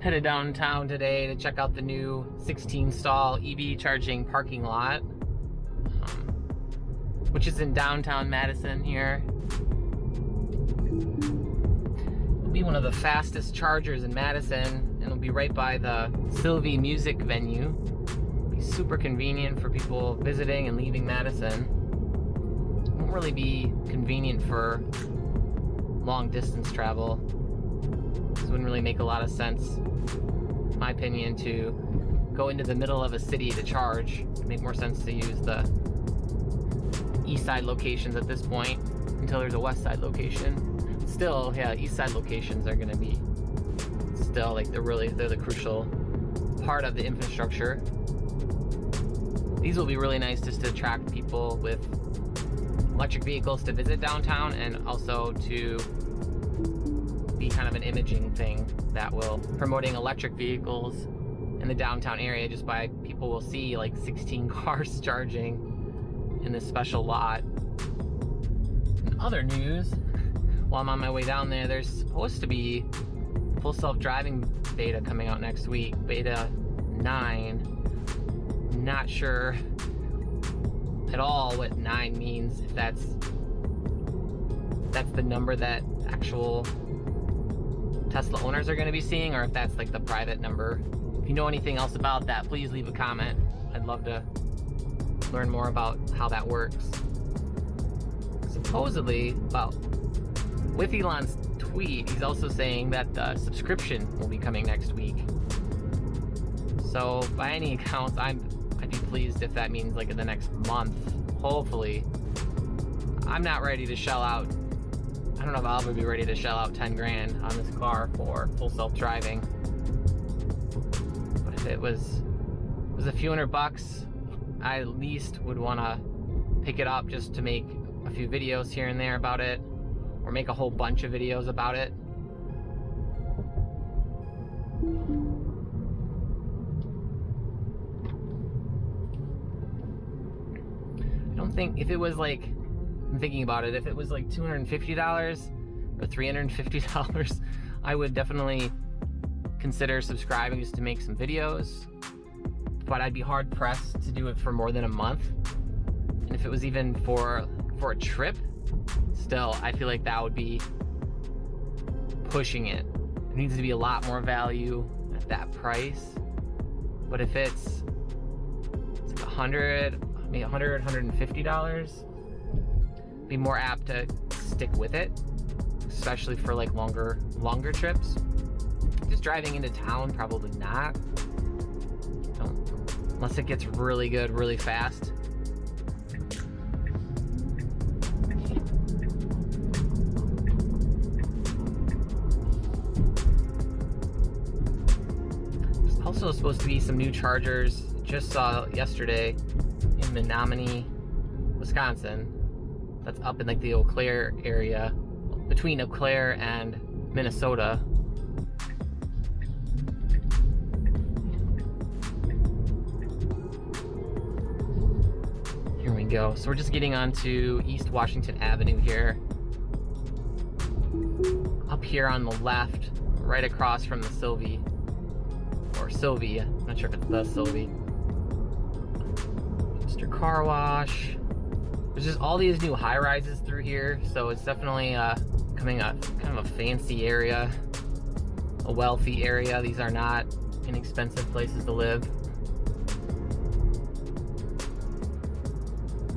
Headed downtown today to check out the new 16 stall EV charging parking lot, which is in downtown Madison here. It'll be one of the fastest chargers in Madison, and it'll be right by the Sylvie music venue. It'll be super convenient for people visiting and leaving Madison. It won't really be convenient for long distance travel. This wouldn't really make a lot of sense, in my opinion, to go into the middle of a city to charge. It'd make more sense to use the east side locations at this point until there's a west side location. Still, yeah, east side locations are gonna be still like they're the crucial part of the infrastructure. These will be really nice just to attract people with electric vehicles to visit downtown, and also to be kind of an imaging thing that will promoting electric vehicles in the downtown area, just by people will see like 16 cars charging in this special lot. In other news, while I'm on my way down there, there's supposed to be full self-driving beta coming out next week, beta 9. Not sure at all what 9 means, if that's the number that actual Tesla owners are going to be seeing, or if that's like the private number. If you know anything else about that, please leave a comment. I'd love to learn more about how that works. Supposedly, well, with Elon's tweet, he's also saying that the subscription will be coming next week. So by any accounts, I'd be pleased if that means like in the next month, hopefully. I'm not ready to shell out, I don't know if I'll ever be ready to shell out 10 grand on this car for full self-driving. But if it was a few $100, I at least would want to pick it up just to make a few videos here and there about it, or make a whole bunch of videos about it. I don't think, if it was like, I'm thinking about it, if it was like $250 or $350, I would definitely consider subscribing just to make some videos. But I'd be hard pressed to do it for more than a month. And if it was even for a trip, still, I feel like that would be pushing it. There needs to be a lot more value at that price. But if it's like $100, maybe $100, $150, be more apt to stick with it, especially for like longer trips. Just driving into town, probably not. Unless it gets really good, really fast. There's also supposed to be some new chargers. Just saw yesterday in Menominee, Wisconsin. That's up in like the Eau Claire area, between Eau Claire and Minnesota. Here we go. So we're just getting onto East Washington Avenue here. Up here on the left, right across from the Sylvie, or Sylvie, I'm not sure if it's the Sylvie. Mr. Car Wash. There's just all these new high-rises through here, so it's definitely becoming a kind of a fancy area, a wealthy area. These are not inexpensive places to live.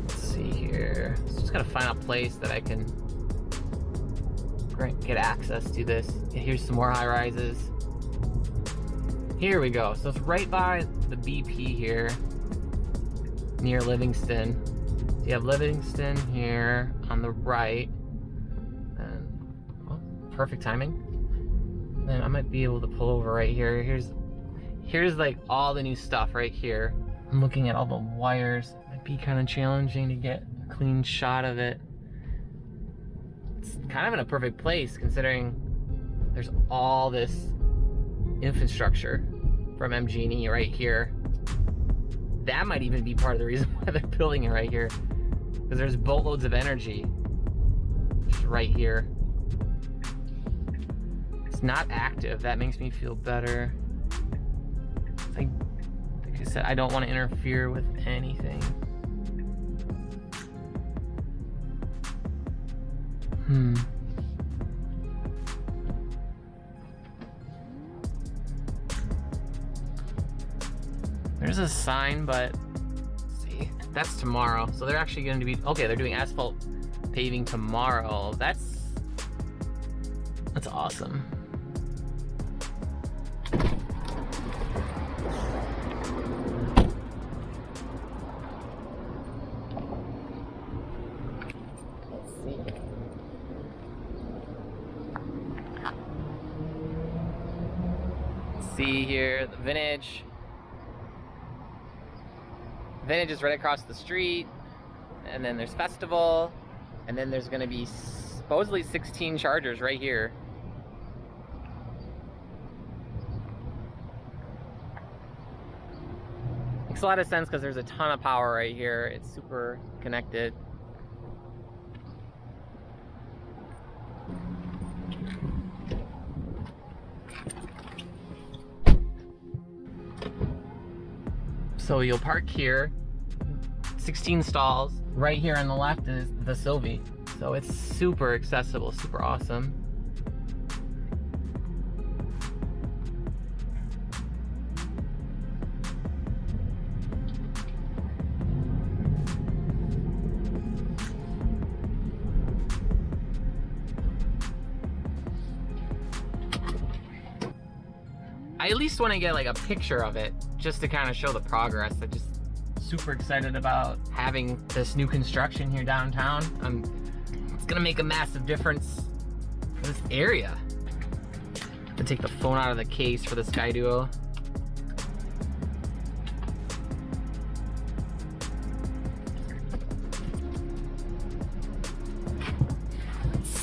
Let's see here. So just gotta find a place that I can get access to this. Here's some more high-rises. Here we go. So it's right by the BP here, near Livingston. So you have Livingston here on the right, and well, perfect timing. Then I might be able to pull over right here. Here's like all the new stuff right here. I'm looking at all the wires. It might be kind of challenging to get a clean shot of it. It's kind of in a perfect place considering there's all this infrastructure from MG&E right here. That might even be part of the reason why they're building it right here, because there's boatloads of energy just right here. It's It's not active. That makes me feel better. Like I said, I don't want to interfere with anything. There's a sign, but let's see, that's tomorrow. So they're actually going to be, okay, they're doing asphalt paving tomorrow. That's awesome. Let's see. See here, the Vintage. Vintage is right across the street, and then there's Festival, and then there's gonna be supposedly 16 chargers right here. Makes a lot of sense because there's a ton of power right here. It's super connected. So you'll park here, 16 stalls. Right here on the left is the Sylvie. So it's super accessible, super awesome. I at least want to get like a picture of it just to kind of show the progress. I'm just super excited about having this new construction here downtown. It's gonna make a massive difference for this area. To take the phone out of the case for the Skydio.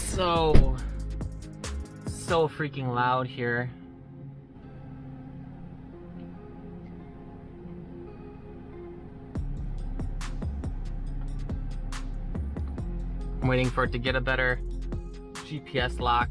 So freaking loud here. I'm waiting for it to get a better GPS lock.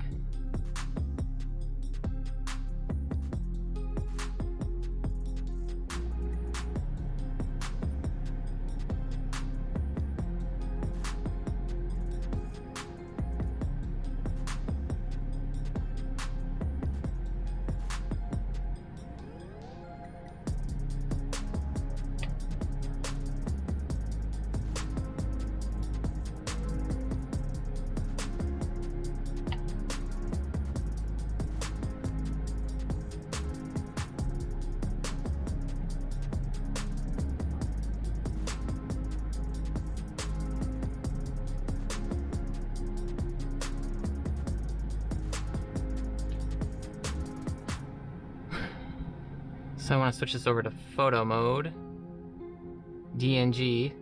So I want to switch this over to photo mode, DNG.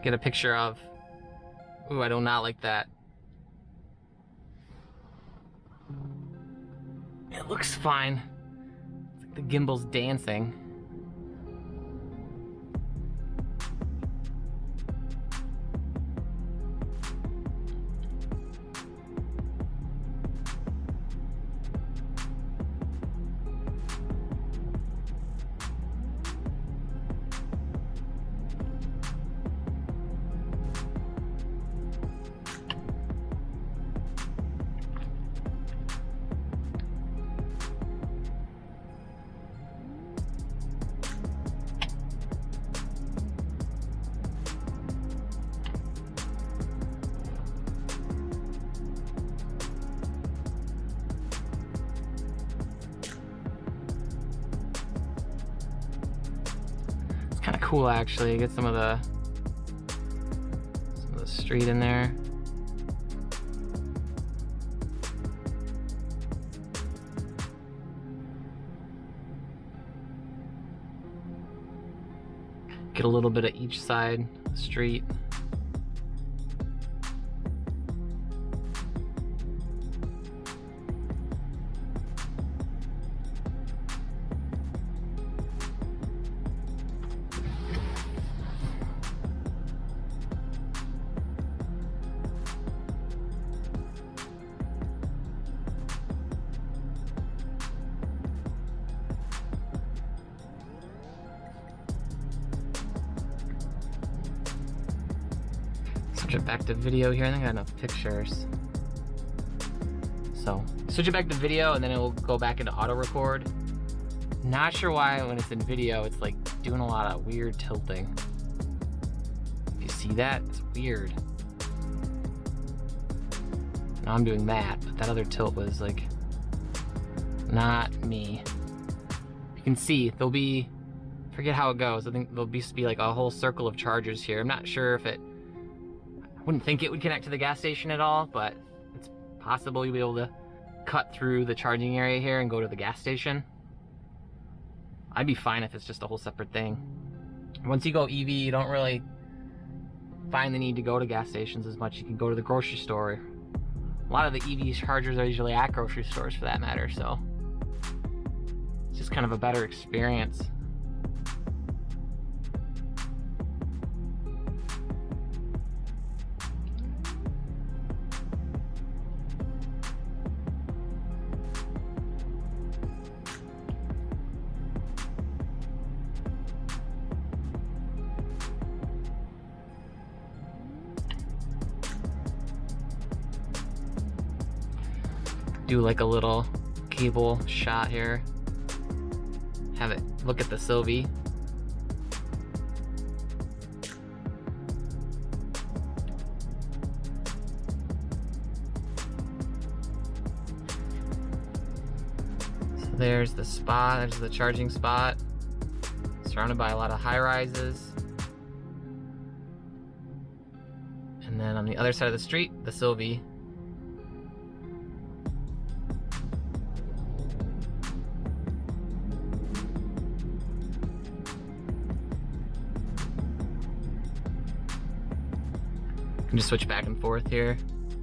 Get a picture of, ooh, I do not like that. It looks fine. It's like the gimbal's dancing. Kind of cool actually. Get some of the street in there. Get a little bit of each side of the street. switch it back to video here. I think I got enough pictures. So switch it back to video and then it will go back into auto record. Not sure why when it's in video, it's like doing a lot of weird tilting. If you see that, it's weird. Now I'm doing that, but that other tilt was like, not me. You can see there'll be, forget how it goes. I think there'll be like a whole circle of chargers here. I'm not sure if it, I wouldn't think it would connect to the gas station at all, but it's possible you'll be able to cut through the charging area here and go to the gas station. I'd be fine if it's just a whole separate thing. Once you go EV, you don't really find the need to go to gas stations as much. You can go to the grocery store. A lot of the EV chargers are usually at grocery stores for that matter, so it's just kind of a better experience. Do like a little cable shot here. Have it look at the Sylvie. So there's the spot, there's the charging spot. Surrounded by a lot of high rises. And then on the other side of the street, the Sylvie. You can just switch back and forth here.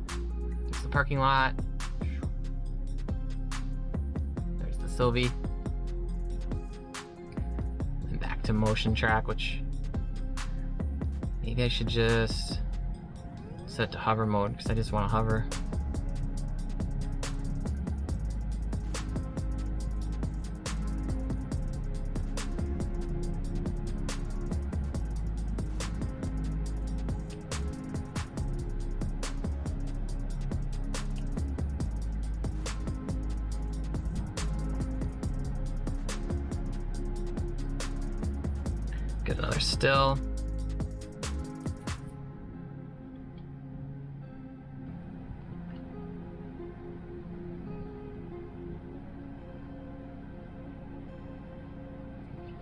There's the parking lot. There's the Sylvie. And back to motion track, which maybe I should just set it to hover mode because I just want to hover. Get another still.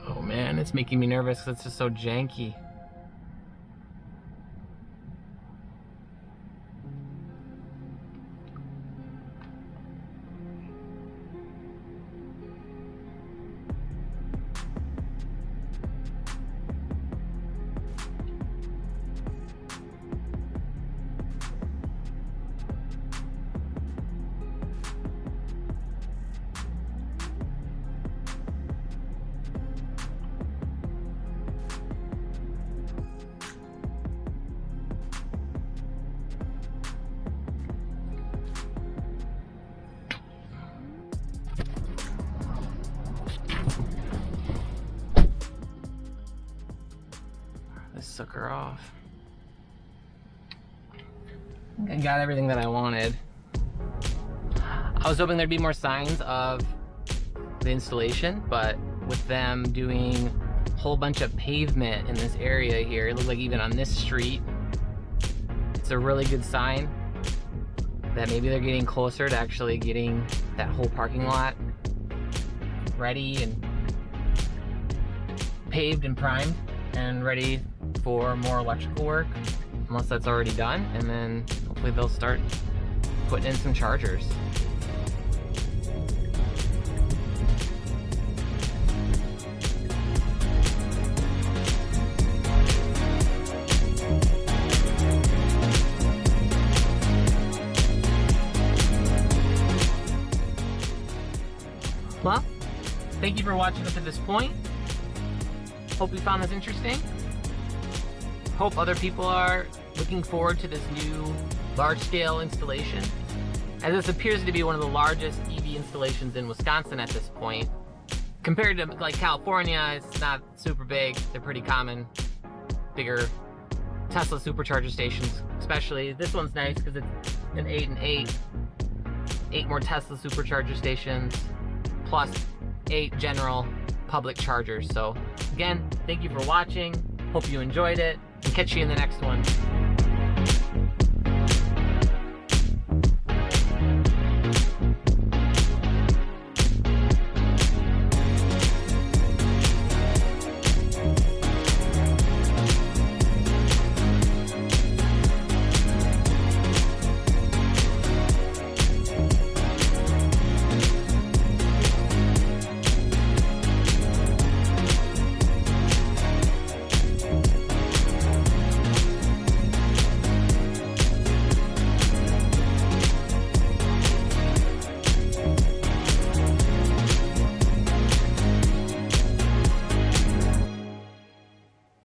Oh man, it's making me nervous because it's just so janky. Sucker off. I think I got everything that I wanted. I was hoping there'd be more signs of the installation, but with them doing a whole bunch of pavement in this area here, it looked like even on this street, it's a really good sign that maybe they're getting closer to actually getting that whole parking lot ready and paved and primed and ready for more electrical work, unless that's already done, and then hopefully they'll start putting in some chargers. Well, thank you for watching up to this point. Hope you found this interesting. Hope other people are looking forward to this new large-scale installation, as this appears to be one of the largest EV installations in Wisconsin at this point. Compared to like California, it's not super big. They're pretty common, bigger Tesla supercharger stations, especially. This one's nice because it's an 8 and 8. 8 more Tesla supercharger stations, plus 8 general public chargers. So again, thank you for watching. Hope you enjoyed it, and catch you in the next one.